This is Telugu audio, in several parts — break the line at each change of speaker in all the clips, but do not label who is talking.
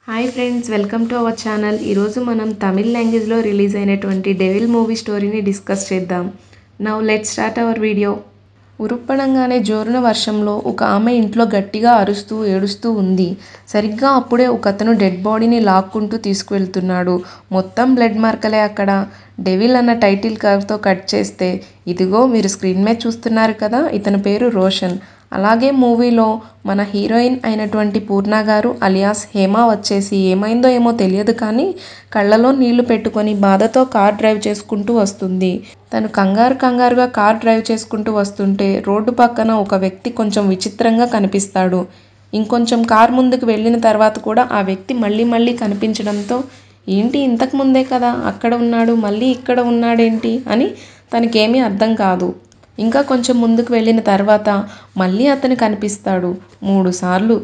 Hi friends, welcome to our channel. ఈరోజు మనం తమిళ్ లాంగ్వేజ్లో రిలీజ్ అయినటువంటి డెవిల్ మూవీ స్టోరీని డిస్కస్ చేద్దాం. Now let's start our video. ఉరుప్పడంగానే జోరున వర్షంలో ఒక ఆమె ఇంట్లో గట్టిగా అరుస్తూ ఏడుస్తూ ఉంది. సరిగ్గా అప్పుడే ఒకతను డెడ్ బాడీని లాక్కుంటూ తీసుకువెళ్తున్నాడు. మొత్తం బ్లడ్ మార్కలే అక్కడ. డెవిల్ అన్న టైటిల్ కార్డ్తో కట్ చేస్తే, ఇదిగో మీరు స్క్రీన్ మీద చూస్తున్నారు కదా, ఇతని పేరు రోషన్. అలాగే మూవీలో మన హీరోయిన్ అయినటువంటి పూర్ణ గారు అలియాస్ హేమ వచ్చేసి ఏమైందో ఏమో తెలియదు కానీ కళ్ళలో నీళ్లు పెట్టుకొని బాధతో కార్ డ్రైవ్ చేసుకుంటూ వస్తుంది. తను కంగారుగా కార్ డ్రైవ్ చేసుకుంటూ వస్తుంటే రోడ్డు పక్కన ఒక వ్యక్తి కొంచెం విచిత్రంగా కనిపిస్తాడు. ఇంకొంచెం కార్ ముందుకు వెళ్ళిన తర్వాత కూడా ఆ వ్యక్తి మళ్ళీ కనిపించడంతో, ఏంటి ఇంతకు ముందే కదా అక్కడ ఉన్నాడు, మళ్ళీ ఇక్కడ ఉన్నాడేంటి అని తనకేమీ అర్థం కాదు. ఇంకా కొంచెం ముందుకు వెళ్ళిన తర్వాత మళ్ళీ అతను కనిపిస్తాడు 3 సార్లు.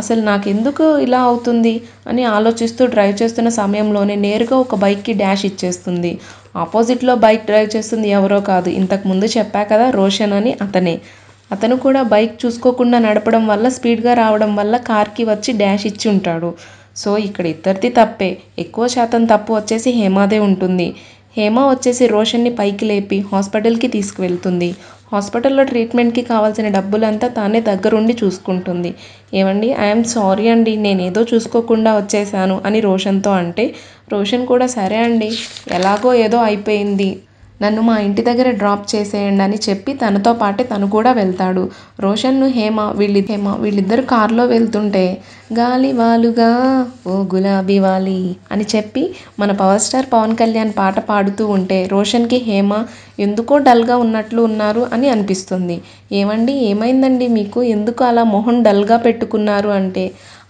అసలు నాకెందుకు ఇలా అవుతుంది అని ఆలోచిస్తూ డ్రైవ్ చేస్తున్న సమయంలోనే నేరుగా ఒక బైక్కి డాష్ ఇచ్చేస్తుంది. ఆపోజిట్లో బైక్ డ్రైవ్ చేస్తుంది ఎవరో కాదు, ఇంతకు ముందు చెప్పా కదా రోషన్ అని, అతనే. అతను కూడా బైక్ చూసుకోకుండా నడపడం వల్ల, స్పీడ్గా రావడం వల్ల కార్కి వచ్చి డాష్ ఇచ్చి ఉంటాడు. సో ఇక్కడ ఇద్దరిది తప్పే. ఎక్కువ శాతం తప్పు వచ్చేసి హేమాదే ఉంటుంది. హేమ వచ్చేసి రోషన్ని పైకి లేపి హాస్పిటల్కి తీసుకువెళ్తుంది. హాస్పిటల్లో ట్రీట్మెంట్కి కావాల్సిన డబ్బులంతా తానే దగ్గరుండి చూసుకుంటుంది. ఏమండి, ఐఎమ్ సారీ అండి, నేనేదో చూసుకోకుండా వచ్చేసాను అని రోషన్తో అంటే, రోషన్ కూడా సరే అండి, ఎలాగో ఏదో అయిపోయింది, నన్ను మా ఇంటి దగ్గర డ్రాప్ చేసేయండి అని చెప్పి తనతో పాటే తను కూడా వెళ్తాడు. రోషన్ను హేమ వీళ్ళిద్దరు కారులో వెళ్తుంటే, గాలి వాలుగా ఓ గులాబీ వాలి అని చెప్పి మన పవర్ స్టార్ పవన్ కళ్యాణ్ పాట పాడుతూ ఉంటే రోషన్కి హేమ ఎందుకో డల్గా ఉన్నట్లు ఉన్నారు అని అనిపిస్తుంది. ఏమండి ఏమైందండి మీకు, ఎందుకు అలా మొహం డల్గా పెట్టుకున్నారు అంటే,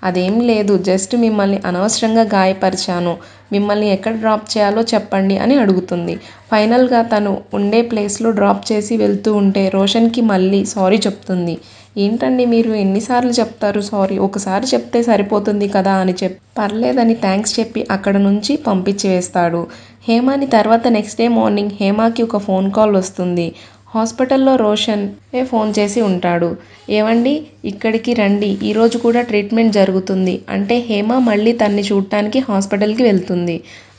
అదేం లేదు, జస్ట్ మిమ్మల్ని అనవసరంగా గాయపరిచాను, మిమ్మల్ని ఎక్కడ డ్రాప్ చేయాలో చెప్పండి అని అడుగుతుంది. ఫైనల్గా తను ఉండే ప్లేస్లో డ్రాప్ చేసి వెళ్తూ ఉంటే రోషన్కి మళ్ళీ సారీ చెప్తుంది. ఏంటండి మీరు ఎన్నిసార్లు చెప్తారు సారీ, ఒకసారి చెప్తే సరిపోతుంది కదా అని పర్లేదని థ్యాంక్స్ చెప్పి అక్కడ నుంచి పంపించి వేస్తాడు. హేమాని తర్వాత నెక్స్ట్ డే మార్నింగ్ హేమాకి ఒక ఫోన్ కాల్ వస్తుంది. హాస్పిటల్లో రోషన్ ఫోన్ చేసి ఉంటాడు. ఏవండి ఇక్కడికి రండి, ఈరోజు కూడా ట్రీట్మెంట్ జరుగుతుంది అంటే హేమ మళ్ళీ తన్ని చూడటానికి హాస్పిటల్కి వెళ్తుంది.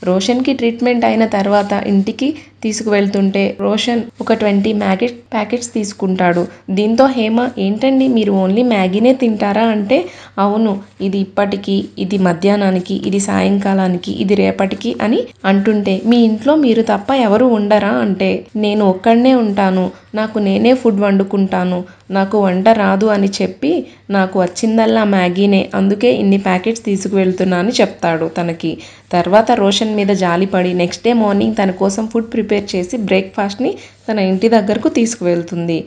రోషన్కి ట్రీట్మెంట్ అయిన తర్వాత ఇంటికి తీసుకువెళ్తుంటే రోషన్ ఒక 20 మ్యాగీ ప్యాకెట్స్ తీసుకుంటాడు. దీంతో హేమ, ఏంటండి మీరు ఓన్లీ మ్యాగీనే తింటారా అంటే, అవును, ఇది ఇప్పటికి, ఇది మధ్యాహ్నానికి, ఇది సాయంకాలానికి, ఇది రేపటికి అని అంటుంటే, మీ ఇంట్లో మీరు తప్ప ఎవరు ఉండరా అంటే, నేను ఒక్కడనే ఉంటాను, నాకు నేనే ఫుడ్ వండుకుంటాను, నాకు వంట రాదు అని చెప్పి నాకు వచ్చిందల్లా మ్యాగీనే, అందుకే ఇన్ని ప్యాకెట్స్ తీసుకువెళ్తున్నా అని చెప్తాడు తనకి. తర్వాత రోషన్ మీద జాలిపడి నెక్స్ట్ డే మార్నింగ్ తన కోసం ఫుడ్ ప్రిపేర్ చేసి బ్రేక్ఫాస్ట్ని తన ఇంటి దగ్గరకు తీసుకువెళ్తుంది.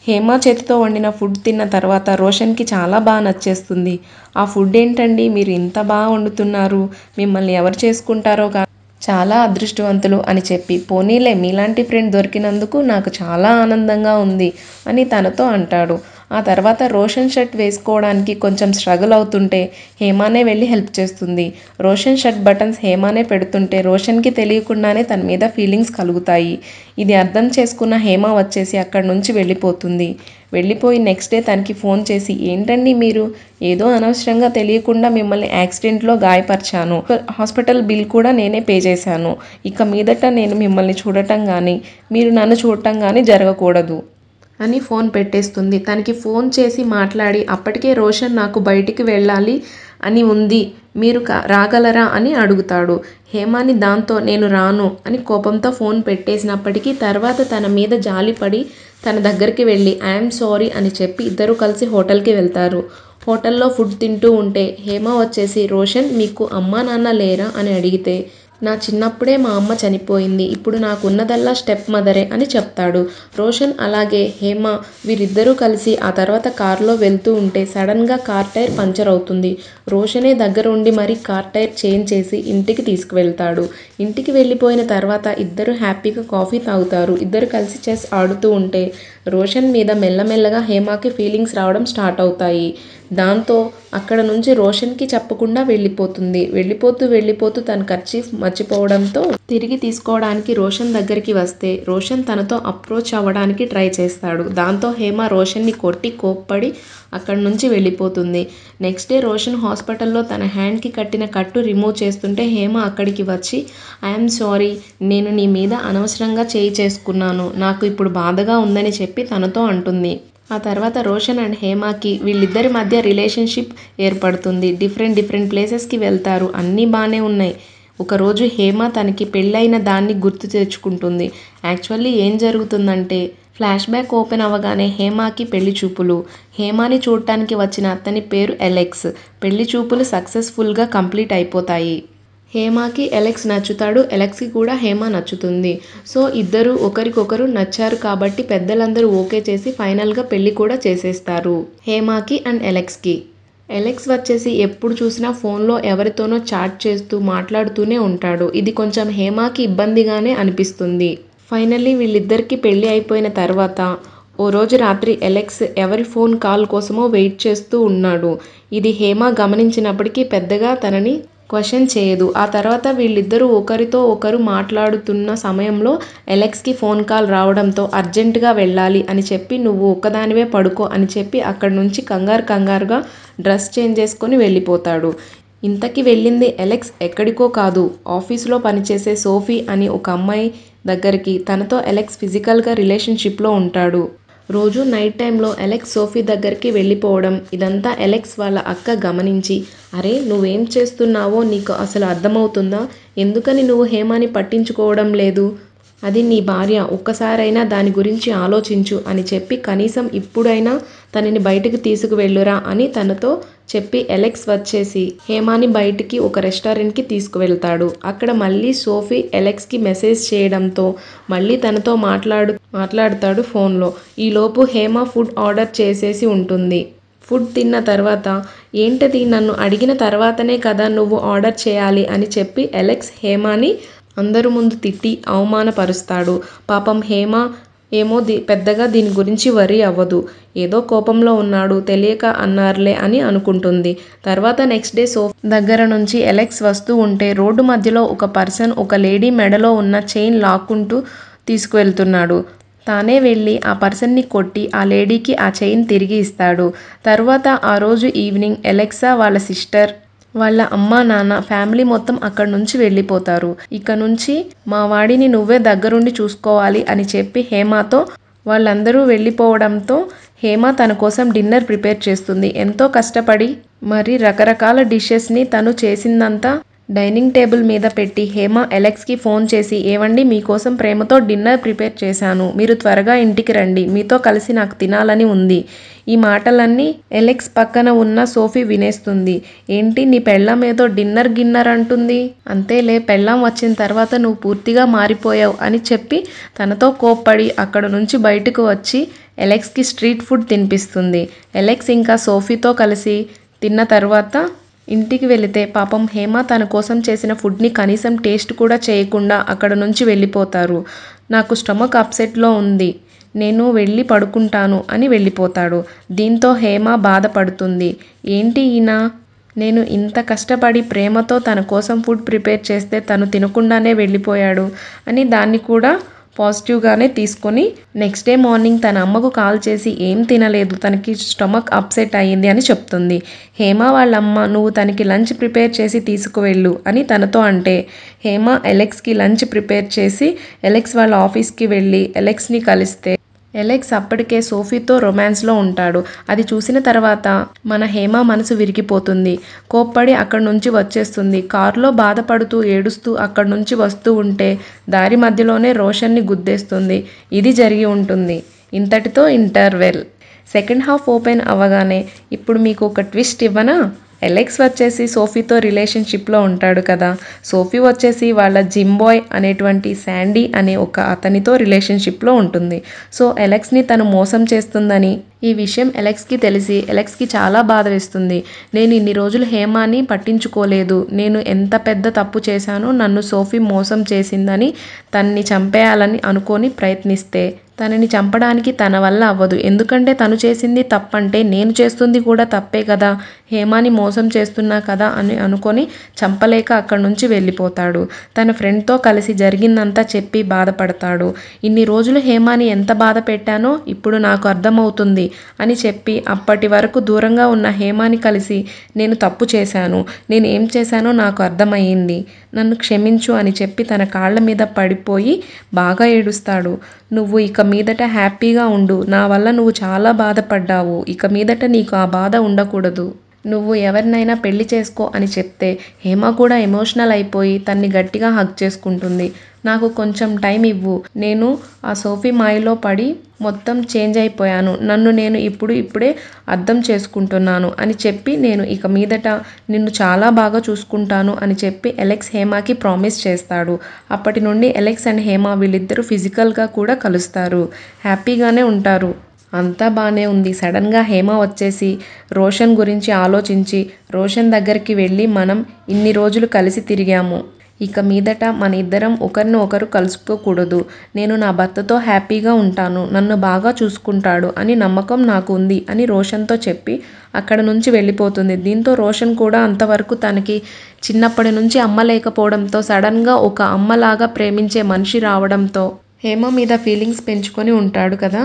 హేమ చేతితో వండిన ఫుడ్ తిన్న తర్వాత రోషన్కి చాలా బాగా నచ్చేస్తుంది. ఆ ఫుడ్ ఏంటండి మీరు ఇంత బాగా వండుతున్నారు, మిమ్మల్ని ఎవరు చేసుకుంటారో చాలా అదృష్టవంతులు అని చెప్పి, పోనీలే మీలాంటి ఫ్రెండ్ దొరికినందుకు నాకు చాలా ఆనందంగా ఉంది అని తనతో అంటాడు. ఆ తర్వాత రోషన్ షర్ట్ వేసుకోవడానికి కొంచెం స్ట్రగుల్ అవుతుంటే హేమానే వెళ్ళి హెల్ప్ చేస్తుంది. రోషన్ షర్ట్ బటన్స్ హేమానే పెడుతుంటే రోషన్కి తెలియకుండానే తన మీద ఫీలింగ్స్ కలుగుతాయి. ఇది అర్థం చేసుకున్న హేమ వచ్చేసి అక్కడి నుంచి వెళ్ళిపోతుంది. వెళ్ళిపోయి నెక్స్ట్ డే తనకి ఫోన్ చేసి, ఏంటండి మీరు, ఏదో అనవసరంగా తెలియకుండా మిమ్మల్ని యాక్సిడెంట్లో గాయపరిచాను, హాస్పిటల్ బిల్ కూడా నేనే పే చేశాను, ఇక మీదట నేను మిమ్మల్ని చూడటం కానీ మీరు నన్ను చూడటం కానీ జరగకూడదు అని ఫోన్ పెట్టేస్తుంది. తనకి ఫోన్ చేసి మాట్లాడి, అప్పటికే రోషన్ నాకు బయటికి వెళ్ళాలి అని ఉంది, మీరు రాగలరా అని అడుగుతాడు. హేమాని దాంతో నేను రాను అని కోపంతో ఫోన్ పెట్టేసినప్పటికీ తర్వాత తన మీద జాలిపడి తన దగ్గరికి వెళ్ళి ఐఎమ్ సారీ అని చెప్పి ఇద్దరు కలిసి హోటల్కి వెళ్తారు. హోటల్లో ఫుడ్ తింటూ ఉంటే హేమ వచ్చేసి, రోషన్ మీకు అమ్మా నాన్న లేరా అని అడిగితే, నా చిన్నప్పుడే మా అమ్మ చనిపోయింది, ఇప్పుడు నాకున్నదల్లా స్టెప్ మదరే అని చెప్తాడు. రోషన్ అలాగే హేమ వీరిద్దరూ కలిసి ఆ తర్వాత కారులో వెళ్తూ ఉంటే సడన్గా కార్ టైర్ పంచర్ అవుతుంది. రోషనే దగ్గర ఉండి మరి కార్ టైర్ చేంజ్ చేసి ఇంటికి తీసుకువెళ్తాడు. ఇంటికి వెళ్ళిపోయిన తర్వాత ఇద్దరు హ్యాపీగా కాఫీ తాగుతారు. ఇద్దరు కలిసి చెస్ ఆడుతూ ఉంటే రోషన్ మీద మెల్లమెల్లగా హేమకి ఫీలింగ్స్ రావడం స్టార్ట్ అవుతాయి. దాంతో అక్కడ నుంచి రోషన్కి చెప్పకుండా వెళ్ళిపోతుంది. వెళ్ళిపోతూ తన కర్చీఫ్ మర్చిపోవడంతో తిరిగి తీసుకోవడానికి రోషన్ దగ్గరికి వస్తే రోషన్ తనతో అప్రోచ్ అవ్వడానికి ట్రై చేస్తాడు. దాంతో హేమ రోషన్ని కొట్టి కోప్పడి అక్కడి నుంచి వెళ్ళిపోతుంది. నెక్స్ట్ డే రోషన్ హాస్పిటల్లో తన హ్యాండ్కి కట్టిన కట్టు రిమూవ్ చేస్తుంటే హేమ అక్కడికి వచ్చి ఐఎమ్ సారీ, నేను నీ మీద అనవసరంగా చేయి చేసుకున్నాను, నాకు ఇప్పుడు బాధగా ఉందని చెప్పి తనతో అంటుంది. ఆ తర్వాత రోషన్ అండ్ హేమకి వీళ్ళిద్దరి మధ్య రిలేషన్షిప్ ఏర్పడుతుంది. డిఫరెంట్ ప్లేసెస్కి వెళ్తారు. అన్నీ బాగానే ఉన్నాయి. ఒకరోజు హేమ తనకి పెళ్ళైన దాన్ని గుర్తు తెచ్చుకుంటుంది. యాక్చువల్లీ ఏం జరుగుతుందంటే ఫ్లాష్ బ్యాక్ ఓపెన్ అవ్వగానే హేమకి పెళ్లి చూపులు. హేమని చూడటానికి వచ్చిన అతని పేరు ఎలెక్స్. పెళ్లి చూపులు సక్సెస్ఫుల్గా కంప్లీట్ అయిపోతాయి. హేమకి ఎలెక్స్ నచ్చుతాడు. ఎలెక్స్కి కూడా హేమ నచ్చుతుంది. సో ఇద్దరు ఒకరికొకరు నచ్చారు కాబట్టి పెద్దలందరూ ఓకే చేసి ఫైనల్గా పెళ్లి కూడా చేసేస్తారు హేమకి అండ్ ఎలెక్స్కి. ఎలెక్స్ వచ్చేసి ఎప్పుడు చూసినా ఫోన్లో ఎవరితోనో చాట్ చేస్తూ మాట్లాడుతూనే ఉంటాడు. ఇది కొంచెం హేమకి ఇబ్బందిగానే అనిపిస్తుంది. ఫైనల్లీ వీళ్ళిద్దరికీ పెళ్లి అయిపోయిన తర్వాత ఓ రోజు రాత్రి ఎలెక్స్ ఎవరి ఫోన్ కాల్ కోసమో వెయిట్ చేస్తూ ఉన్నాడు. ఇది హేమ గమనించినప్పటికీ పెద్దగా తనని క్వశ్చన్ చేయదు. ఆ తర్వాత వీళ్ళిద్దరూ ఒకరితో ఒకరు మాట్లాడుతున్న సమయంలో ఎలెక్స్కి ఫోన్ కాల్ రావడంతో అర్జెంటుగా వెళ్ళాలి అని చెప్పి నువ్వు ఒక్కదానివే పడుకో అని చెప్పి అక్కడి నుంచి కంగారుగా డ్రెస్ చేంజ్ చేసుకొని వెళ్ళిపోతాడు. ఇంతకీ వెళ్ళింది ఎలెక్స్ ఎక్కడికో కాదు, ఆఫీసులో పనిచేసే సోఫీ అని ఒక అమ్మాయి దగ్గరికి. తనతో ఎలెక్స్ ఫిజికల్గా రిలేషన్షిప్లో ఉంటాడు. రోజు నైట్ టైంలో ఎలెక్స్ సోఫీ దగ్గరికి వెళ్ళిపోవడం ఇదంతా ఎలెక్స్ వాళ్ళ అక్క గమనించి అరే నువ్వేం చేస్తున్నావో నీకు అసలు అర్థమవుతుందా, ఎందుకని నువ్వు హేమని పట్టించుకోవడం లేదు, అది నీ భార్య, ఒక్కసారైనా దాని గురించి ఆలోచించు అని చెప్పి కనీసం ఇప్పుడైనా తనని బయటకు తీసుకువెళ్ళురా అని తనతో చెప్పి ఎలెక్స్ వచ్చేసి హేమని బయటికి ఒక రెస్టారెంట్కి తీసుకువెళ్తాడు. అక్కడ మళ్ళీ సోఫీ ఎలెక్స్కి మెసేజ్ చేయడంతో మళ్ళీ తనతో మాట్లాడతాడు ఫోన్లో. ఈలోపు హేమ ఫుడ్ ఆర్డర్ చేసేసి ఉంటుంది. ఫుడ్ తిన్న తర్వాత ఏంటది, నన్ను అడిగిన తర్వాతనే కదా నువ్వు ఆర్డర్ చేయాలి అని చెప్పి ఎలెక్స్ హేమని అందరి ముందు తిట్టి అవమానపరుస్తాడు. పాపం హేమ ఏమో పెద్దగా దీని గురించి వరీ అవ్వదు, ఏదో కోపంలో ఉన్నాడు తెలియక అన్నారులే అని అనుకుంటుంది. తర్వాత నెక్స్ట్ డే సోఫీ దగ్గర నుంచి ఎలెక్స్ వస్తూ ఉంటే రోడ్డు మధ్యలో ఒక పర్సన్ ఒక లేడీ మెడలో ఉన్న చైన్ లాక్కుంటూ తీసుకువెళ్తున్నాడు. తానే వెళ్ళి ఆ పర్సన్ని కొట్టి ఆ లేడీకి ఆ చైన్ తిరిగి ఇస్తాడు. తర్వాత ఆ రోజు ఈవినింగ్ ఎలెక్సా వాళ్ళ సిస్టర్ వాళ్ళ అమ్మ నాన్న ఫ్యామిలీ మొత్తం అక్కడి నుంచి వెళ్ళిపోతారు. ఇక నుంచి మా వాడిని నువ్వే దగ్గరుండి చూసుకోవాలి అని చెప్పి హేమతో వాళ్ళందరూ వెళ్ళిపోవడంతో హేమ తన కోసం డిన్నర్ ప్రిపేర్ చేస్తుంది. ఎంతో కష్టపడి మరి రకరకాల డిషెస్ని తను చేసిందంతా డైనింగ్ టేబుల్ మీద పెట్టి హేమ ఎలెక్స్కి ఫోన్ చేసి ఏవండి మీకోసం ప్రేమతో డిన్నర్ ప్రిపేర్ చేశాను, మీరు త్వరగా ఇంటికి రండి, మీతో కలిసి నాకు తినాలని ఉంది. ఈ మాటలన్నీ ఎలెక్స్ పక్కన ఉన్న సోఫీ వినేస్తుంది. ఏంటి నీ పెళ్ళాం ఏదో గిన్నర్ అంటుంది, అంతేలే పెళ్ళాం వచ్చిన తర్వాత నువ్వు పూర్తిగా మారిపోయావు అని చెప్పి తనతో కోప్పడి అక్కడ నుంచి బయటకు వచ్చి ఎలెక్స్కి స్ట్రీట్ ఫుడ్ తినిపిస్తుంది. ఎలెక్స్ ఇంకా సోఫీతో కలిసి తిన్న తర్వాత ఇంటికి వెళితే పాపం హేమ తన కోసం చేసిన ఫుడ్ని కనీసం టేస్ట్ కూడా చేయకుండా అక్కడ నుంచి వెళ్ళిపోతారు. నాకు స్టమక్ అప్సెట్లో ఉంది, నేను వెళ్ళి పడుకుంటాను అని వెళ్ళిపోతాడు. దీంతో హేమ బాధపడుతుంది. ఏంటి ఈయన, నేను ఇంత కష్టపడి ప్రేమతో తన కోసం ఫుడ్ ప్రిపేర్ చేస్తే తను తినకుండానే వెళ్ళిపోయాడు అని దాన్ని కూడా పాజిటివ్గానే తీసుకొని నెక్స్ట్ డే మార్నింగ్ తన అమ్మకు కాల్ చేసి ఏం తినలేదు, తనకి స్టమక్ అప్సెట్ అయ్యింది అని చెప్తుంది. హేమ వాళ్ళమ్మ నువ్వు తనకి లంచ్ ప్రిపేర్ చేసి తీసుకువెళ్ళు అని తనతో అంటే హేమ ఎలెక్స్కి లంచ్ ప్రిపేర్ చేసి ఎలెక్స్ వాళ్ళ ఆఫీస్కి వెళ్ళి ఎలెక్స్ని కలిస్తే ఎలెక్స్ అప్పటికే సోఫీతో రొమాన్స్లో ఉంటాడు. అది చూసిన తర్వాత మన హేమ మనసు విరిగిపోతుంది. కోప్పడి అక్కడి నుంచి వచ్చేస్తుంది. కారులో బాధపడుతూ ఏడుస్తూ అక్కడి నుంచి వస్తూ ఉంటే దారి మధ్యలోనే రోషన్ని గుద్దేస్తుంది. ఇది జరిగి ఉంటుంది. ఇంతటితో ఇంటర్వెల్. సెకండ్ హాఫ్ ఓపెన్ అవ్వగానే ఇప్పుడు మీకు ఒక ట్విస్ట్ ఇవ్వనా, ఎలెక్స్ వచ్చేసి సోఫీతో రిలేషన్షిప్లో ఉంటాడు కదా, సోఫీ వచ్చేసి వాళ్ళ జిమ్ బాయ్ అనేటువంటి శాండీ అనే ఒక అతనితో రిలేషన్షిప్లో ఉంటుంది. సో ఎలెక్స్ని తను మోసం చేస్తుందని ఈ విషయం ఎలెక్స్కి తెలిసి ఎలెక్స్కి చాలా బాధ వేస్తుంది. నేను ఇన్ని రోజులు హేమాని పట్టించుకోలేదు, నేను ఎంత పెద్ద తప్పు చేశానో, నన్ను సోఫీ మోసం చేసిందని తన్ని చంపేయాలని అనుకొని ప్రయత్నిస్తే తనని చంపడానికి తన వల్ల అవ్వదు. ఎందుకంటే తను చేసింది తప్పంటే నేను చేస్తుంది కూడా తప్పే కదా, హేమాని మోసం చేస్తున్నా కదా అని అనుకొని చంపలేక అక్కడి నుంచి వెళ్ళిపోతాడు. తన ఫ్రెండ్తో కలిసి జరిగిందంతా చెప్పి బాధపడతాడు. ఇన్ని రోజులు హేమాని ఎంత బాధ పెట్టానో ఇప్పుడు నాకు అర్థమవుతుంది అని చెప్పి అప్పటి వరకు దూరంగా ఉన్న హేమాని కలిసి నేను తప్పు చేశాను, నేను ఏం చేశానో నాకు అర్థమయ్యింది, నన్ను క్షమించు అని చెప్పి తన కాళ్ళ మీద పడిపోయి బాగా ఏడుస్తాడు. నువ్వు ఇక మీదట హ్యాపీగా ఉండు, నా వల్ల నువ్వు చాలా బాధపడ్డావు, ఇక మీదట నీకు ఆ బాధ ఉండకూడదు, నువ్వు ఎవరినైనా పెళ్లి చేసుకో అని చెప్తే హేమ కూడా ఎమోషనల్ అయిపోయి తన్ని గట్టిగా హగ్ చేసుకుంటుంది. నాకు కొంచెం టైం ఇవ్వు, నేను ఆ సోఫీ మాయలో పడి మొత్తం చేంజ్ అయిపోయాను, నన్ను నేను ఇప్పుడే అర్థం చేసుకుంటున్నాను అని చెప్పి నేను ఇక మీదట నిన్ను చాలా బాగా చూసుకుంటాను అని చెప్పి అలెక్స్ హేమకి ప్రామిస్ చేస్తాడు. అప్పటి నుండి అలెక్స్ అండ్ హేమ వీళ్ళిద్దరూ ఫిజికల్గా కూడా కలుస్తారు, హ్యాపీగానే ఉంటారు. అంతా బాగానే ఉంది. సడన్గా హేమ వచ్చేసి రోషన్ గురించి ఆలోచించి రోషన్ దగ్గరికి వెళ్ళి మనం ఇన్ని రోజులు కలిసి తిరిగాము, ఇక మీదట మన ఇద్దరం ఒకరిని ఒకరు కలుసుకోకూడదు, నేను నా భర్తతో హ్యాపీగా ఉంటాను, నన్ను బాగా చూసుకుంటాడు అని నమ్మకం నాకు ఉంది అని రోషన్తో చెప్పి అక్కడ నుంచి వెళ్ళిపోతుంది. దీంతో రోషన్ కూడా అంతవరకు తనకి చిన్నప్పటి నుంచి అమ్మ లేకపోవడంతో సడన్గా ఒక అమ్మలాగా ప్రేమించే మనిషి రావడంతో హేమ మీద ఫీలింగ్స్ పెంచుకొని ఉంటాడు కదా.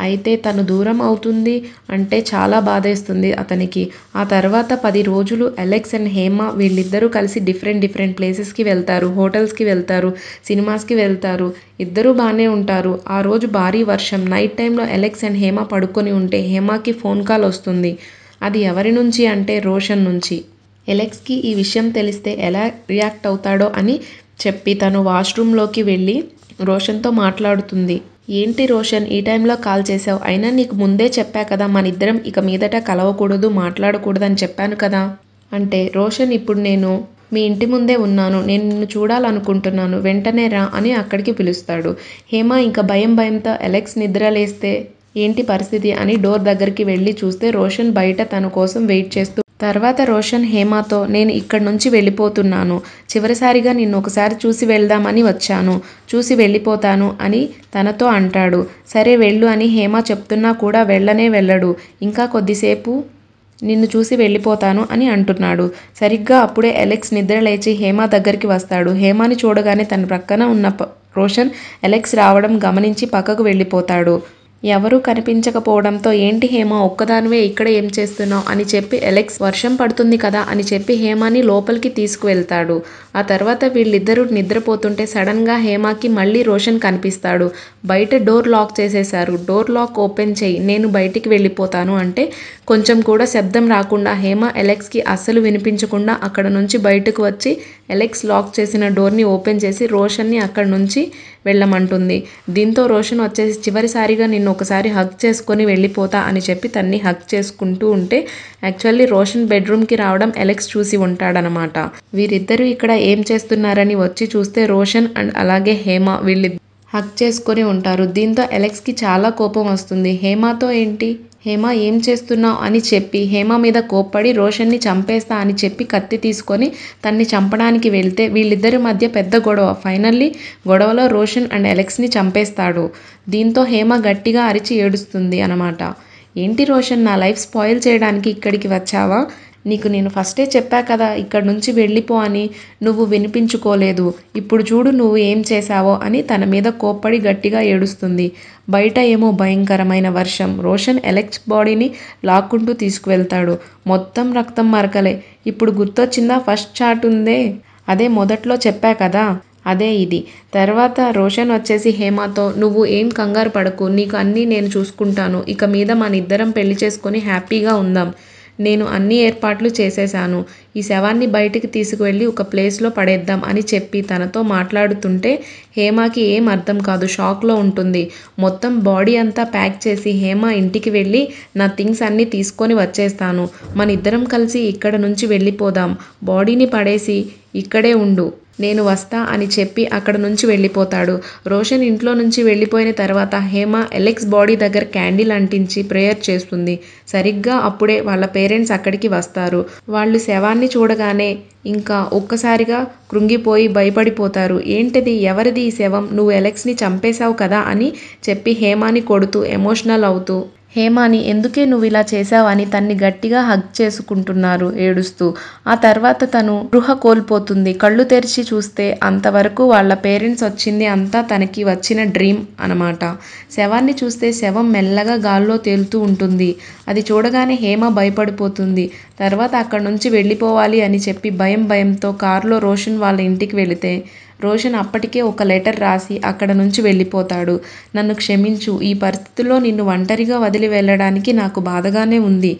అయితే తను దూరం అవుతుంది అంటే చాలా బాధేస్తుంది అతనికి. ఆ తర్వాత 10 రోజులు అలెక్స్ అండ్ హేమ వీళ్ళిద్దరూ కలిసి డిఫరెంట్ ప్లేసెస్కి వెళ్తారు, హోటల్స్కి వెళ్తారు, సినిమాస్కి వెళ్తారు, ఇద్దరూ బాగానే ఉంటారు. ఆ రోజు భారీ వర్షం, నైట్ టైంలో అలెక్స్ అండ్ హేమ పడుకొని ఉంటే హేమకి ఫోన్ కాల్ వస్తుంది. అది ఎవరి నుంచి అంటే రోషన్ నుంచి. అలెక్స్కి ఈ విషయం తెలిస్తే ఎలా రియాక్ట్ అవుతాడో అని చెప్పి తను వాష్రూమ్లోకి వెళ్ళి రోషన్తో మాట్లాడుతుంది. ఏంటి రోషన్ ఈ టైంలో కాల్ చేసావు, అయినా నీకు ముందే చెప్పా కదా మన ఇద్దరం ఇక మీదట కలవకూడదు, మాట్లాడకూడదు అని చెప్పాను కదా అంటే రోషన్ ఇప్పుడు నేను మీ ఇంటి ముందే ఉన్నాను, నేను నిన్ను చూడాలనుకుంటున్నాను, వెంటనే రా అని అక్కడికి పిలుస్తాడు. హేమ ఇంకా భయంతో అలెక్స్ నిద్ర లేస్తే ఏంటి పరిస్థితి అని డోర్ దగ్గరికి వెళ్ళి చూస్తే రోషన్ బయట తన కోసం వెయిట్ చేస్తూ. తర్వాత రోషన్ హేమతో నేను ఇక్కడి నుంచి వెళ్ళిపోతున్నాను, చివరిసారిగా నిన్ను ఒకసారి చూసి వెళ్దామని వచ్చాను, చూసి వెళ్ళిపోతాను అని తనతో అంటాడు. సరే వెళ్ళు అని హేమ చెప్తున్నా కూడా వెళ్ళడు, ఇంకా కొద్దిసేపు నిన్ను చూసి వెళ్ళిపోతాను అని అంటున్నాడు. సరిగ్గా అప్పుడే అలెక్స్ నిద్ర లేచి హేమ దగ్గరికి వస్తాడు. హేమని చూడగానే తన ప్రక్కన ఉన్న రోషన్ అలెక్స్ రావడం గమనించి పక్కకు వెళ్ళిపోతాడు. ఎవరూ కనిపించకపోవడంతో ఏంటి హేమ ఒక్కదానివే ఇక్కడ ఏం చేస్తున్నావు అని చెప్పి అలెక్స్ వర్షం పడుతుంది కదా అని చెప్పి హేమని లోపలికి తీసుకువెళ్తాడు. ఆ తర్వాత వీళ్ళిద్దరూ నిద్రపోతుంటే సడన్గా హేమకి మళ్ళీ రోషన్ కనిపిస్తాడు. బయట డోర్ లాక్ చేసేశారు, డోర్ లాక్ ఓపెన్ చేయి, నేను బయటికి వెళ్ళిపోతాను అంటే కొంచెం కూడా శబ్దం రాకుండా హేమ అలెక్స్కి అస్సలు వినిపించకుండా అక్కడ నుంచి బయటకు వచ్చి అలెక్స్ లాక్ చేసిన డోర్ని ఓపెన్ చేసి రోషన్ని అక్కడ నుంచి వెళ్ళమంటుంది. దీంతో రోషన్ వచ్చేసి చివరిసారిగా నిన్ను ఒకసారి హగ్ చేసుకొని వెళ్ళిపోతా అని చెప్పి తన్ని హగ్ చేసుకుంటూ ఉంటే యాక్చువల్లీ రోషన్ బెడ్రూమ్కి రావడం అలెక్స్ చూసి ఉంటాడనమాట. వీరిద్దరూ ఇక్కడ ఏం చేస్తున్నారని వచ్చి చూస్తే రోషన్ అండ్ అలాగే హేమ వీళ్ళిద్దరూ హగ్ చేసుకొని ఉంటారు. దీంతో అలెక్స్కి చాలా కోపం వస్తుంది. హేమతో ఏంటి, హేమ ఏం చేస్తున్నావు అని చెప్పి హేమ మీద కోప్పడి రోషన్ని చంపేస్తా అని చెప్పి కత్తి తీసుకొని తన్ని చంపడానికి వెళ్తే వీళ్ళిద్దరి మధ్య పెద్ద గొడవ. ఫైనల్లీ గొడవలో రోషన్ అండ్ అలెక్స్ని చంపేస్తాడు. దీంతో హేమ గట్టిగా అరిచి ఏడుస్తుంది అనమాట. ఏంటి రోషన్ నా లైఫ్ స్పాయిల్ చేయడానికి ఇక్కడికి వచ్చావా, నీకు నేను ఫస్టే చెప్పా కదా ఇక్కడ నుంచి వెళ్ళిపో అని, నువ్వు వినిపించుకోలేదు, ఇప్పుడు చూడు నువ్వు ఏం చేశావో అని తన మీద కోప్పడి గట్టిగా ఏడుస్తుంది. బయట ఏమో భయంకరమైన వర్షం. రోషన్ అలెక్స్ బాడీని లాక్కుంటూ తీసుకువెళ్తాడు. మొత్తం రక్తం మరకలే. ఇప్పుడు గుర్తొచ్చిందా ఫస్ట్ చాట్ ఉందే, అదే మొదట్లో చెప్పా కదా, అదే ఇది. తర్వాత రోషన్ వచ్చేసి హేమతో నువ్వు ఏం కంగారు పడకు, నీకు అన్నీ నేను చూసుకుంటాను, ఇక మీద మన ఇద్దరం పెళ్లి చేసుకొని హ్యాపీగా ఉందాం, నేను అన్ని ఏర్పాట్లు చేసేశాను, ఈ శవాన్ని బయటికి తీసుకువెళ్ళి ఒక ప్లేస్లో పడేద్దాం అని చెప్పి తనతో మాట్లాడుతుంటే హేమకి ఏం అర్థం కాదు, షాక్లో ఉంటుంది. మొత్తం బాడీ అంతా ప్యాక్ చేసి హేమ ఇంటికి వెళ్ళి నా థింగ్స్ అన్నీ తీసుకొని వచ్చేస్తాను, మన ఇద్దరం కలిసి ఇక్కడ నుంచి వెళ్ళిపోదాం, బాడీని పడేసి ఇక్కడే ఉండు, నేను వస్తా అని చెప్పి అక్కడ నుంచి వెళ్ళిపోతాడు. రోషన్ ఇంట్లో నుంచి వెళ్ళిపోయిన తర్వాత హేమ అలెక్స్ బాడీ దగ్గర క్యాండిల్ అంటించి ప్రేయర్ చేస్తుంది. సరిగ్గా అప్పుడే వాళ్ళ పేరెంట్స్ అక్కడికి వస్తారు. వాళ్ళు శవాన్ని చూడగానే ఇంకా ఒక్కసారిగా కృంగిపోయి భయపడిపోతారు. ఏంటిది, ఎవరిది ఈ శవం, నువ్వు అలెక్స్ని చంపేశావు కదా అని చెప్పి హేమాని కొడుతూ ఎమోషనల్ అవుతూ హేమాని ఎందుకే నువ్వు ఇలా చేశావు అని తన్ని గట్టిగా హగ్ చేసుకుంటున్నారు ఏడుస్తూ. ఆ తర్వాత తను గృహ కోల్పోతుంది. కళ్ళు తెరిచి చూస్తే అంతవరకు వాళ్ళ పేరెంట్స్ వచ్చింది అంతా తనకి వచ్చిన డ్రీమ్ అనమాట. శవాన్ని చూస్తే శవం మెల్లగా గాల్లో తేలుతూ ఉంటుంది. అది చూడగానే హేమ భయపడిపోతుంది. తర్వాత అక్కడ నుంచి వెళ్ళిపోవాలి అని చెప్పి భయంతో కారులో రోషన్ వాళ్ళ ఇంటికి వెళితే రోషన్ అప్పటికే ఒక లెటర్ రాసి అక్కడ నుంచి వెళ్ళిపోతాడు. నన్ను క్షమించు, ఈ పరిస్థితుల్లో నిన్ను ఒంటరిగా వదిలి వెళ్ళడానికి నాకు బాధగానే ఉంది.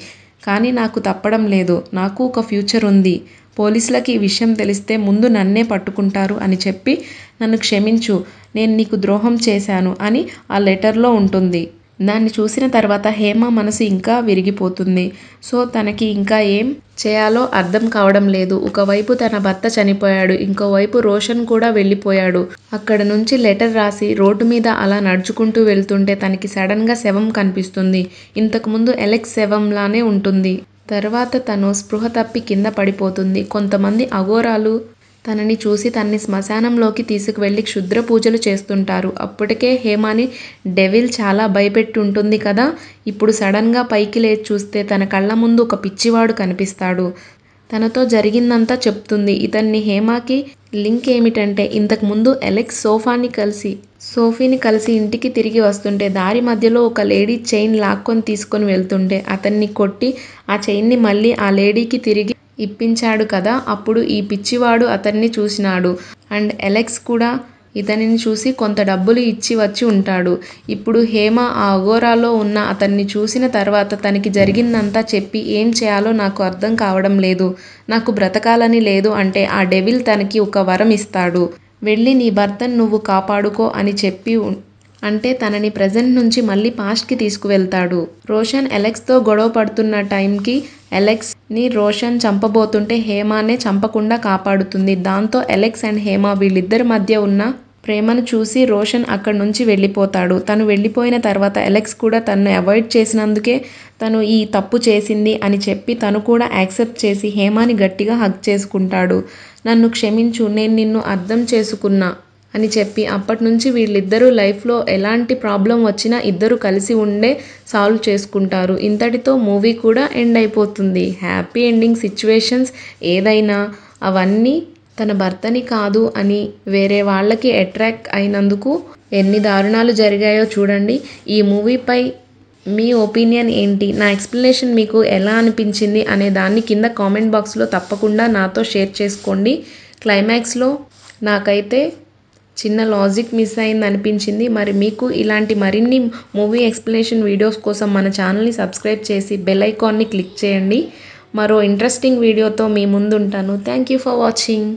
కానీ నాకు తప్పడం లేదు. నాకు ఒక ఫ్యూచర్ ఉంది. పోలీసులకి ఈ విషయం తెలిస్తే ముందు నన్నే పట్టుకుంటారు అని చెప్పి నన్ను క్షమించు, నేను నీకు ద్రోహం చేశాను అని ఆ లెటర్లో ఉంటుంది. దాన్ని చూసిన తర్వాత హేమ మనసు ఇంకా విరిగిపోతుంది. సో తనకి ఇంకా ఏం చేయాలో అర్థం కావడం లేదు. ఒకవైపు తన భర్త చనిపోయాడు, ఇంకోవైపు రోషన్ కూడా వెళ్ళిపోయాడు. అక్కడ నుంచి లెటర్ రాసి రోడ్డు మీద అలా నడుచుకుంటూ వెళ్తుంటే తనకి సడన్గా శవం కనిపిస్తుంది. ఇంతకుముందు అలెక్స్ శవంలానే ఉంటుంది. తర్వాత తను స్పృహ తప్పి కింద పడిపోతుంది. కొంతమంది అఘోరాలు తనని చూసి తన్ని శ్మశానంలోకి తీసుకువెళ్ళి క్షుద్ర పూజలు చేస్తుంటారు. అప్పటికే హేమాని డెవిల్ చాలా భయపెట్టి ఉంటుంది కదా. ఇప్పుడు సడన్గా పైకి లేచి చూస్తే తన కళ్ళ ముందు ఒక పిచ్చివాడు కనిపిస్తాడు. తనతో జరిగిందంతా చెప్తుంది. ఇతన్ని హేమాకి లింక్ ఏమిటంటే ఇంతకుముందు అలెక్స్ సోఫీని కలిసి ఇంటికి తిరిగి వస్తుంటే దారి మధ్యలో ఒక లేడీ చైన్ లాక్కొని తీసుకొని వెళ్తుంటే అతన్ని కొట్టి ఆ చైన్ని మళ్ళీ ఆ లేడీకి తిరిగి ఇప్పించాడు కదా. అప్పుడు ఈ పిచ్చివాడు అతన్ని చూసినాడు. అండ్ అలెక్స్ కూడా ఇతనిని చూసి కొంత డబ్బులు ఇచ్చి వచ్చి ఉంటాడు. ఇప్పుడు హేమ ఆ అఘోరాలో ఉన్న అతన్ని చూసిన తర్వాత తనకి జరిగిందంతా చెప్పి ఏం చేయాలో నాకు అర్థం కావడం లేదు, నాకు బ్రతకాలని లేదు అంటే ఆ డెవిల్ తనకి ఒక వరం ఇస్తాడు. వెళ్ళి నీ భర్తను నువ్వు కాపాడుకో అని చెప్పి అంటే తనని ప్రెజెంట్ నుంచి మళ్ళీ పాస్ట్కి తీసుకువెళ్తాడు. రోషన్ అలెక్స్తో గొడవ పడుతున్న టైంకి అలెక్స్ని రోషన్ చంపబోతుంటే హేమానే చంపకుండా కాపాడుతుంది. దాంతో అలెక్స్ అండ్ హేమ వీళ్ళిద్దరి మధ్య ఉన్న ప్రేమను చూసి రోషన్ అక్కడి నుంచి వెళ్ళిపోతాడు. తను వెళ్ళిపోయిన తర్వాత అలెక్స్ కూడా తనను అవాయిడ్ చేసినందుకే తను ఈ తప్పు చేసింది అని చెప్పి తను కూడా యాక్సెప్ట్ చేసి హేమాని గట్టిగా హగ్ చేసుకుంటాడు. నన్ను క్షమించు, నేను నిన్ను అర్థం చేసుకున్నా అని చెప్పి అప్పటి నుంచి వీళ్ళిద్దరూ లైఫ్లో ఎలాంటి ప్రాబ్లం వచ్చినా ఇద్దరు కలిసి ఉండే సాల్వ్ చేసుకుంటారు. ఇంతటితో మూవీ కూడా ఎండ్ అయిపోతుంది. హ్యాపీ ఎండింగ్ సిచ్యువేషన్స్ ఏదైనా అవన్నీ తన భర్తని కాదు అని వేరే వాళ్ళకి అట్రాక్ట్ అయినందుకు ఎన్ని దారుణాలు జరిగాయో చూడండి. ఈ మూవీపై మీ ఒపీనియన్ ఏంటి, నా ఎక్స్ప్లెనేషన్ మీకు ఎలా అనిపించింది అనే దాన్ని కింద కామెంట్ బాక్స్లో తప్పకుండా నాతో షేర్ చేసుకోండి. క్లైమాక్స్లో నాకైతే చిన్న లాజిక్ మిస్ అయింది అనిపించింది. మరి మీకు ఇలాంటి మరిన్ని మూవీ ఎక్స్ప్లెనేషన్ వీడియోస్ కోసం మన ఛానల్ని సబ్స్క్రైబ్ చేసి బెల్ ఐకాన్ని క్లిక్ చేయండి. మరో ఇంట్రెస్టింగ్ వీడియోతో మీ ముందుంటాను. Thank you for watching.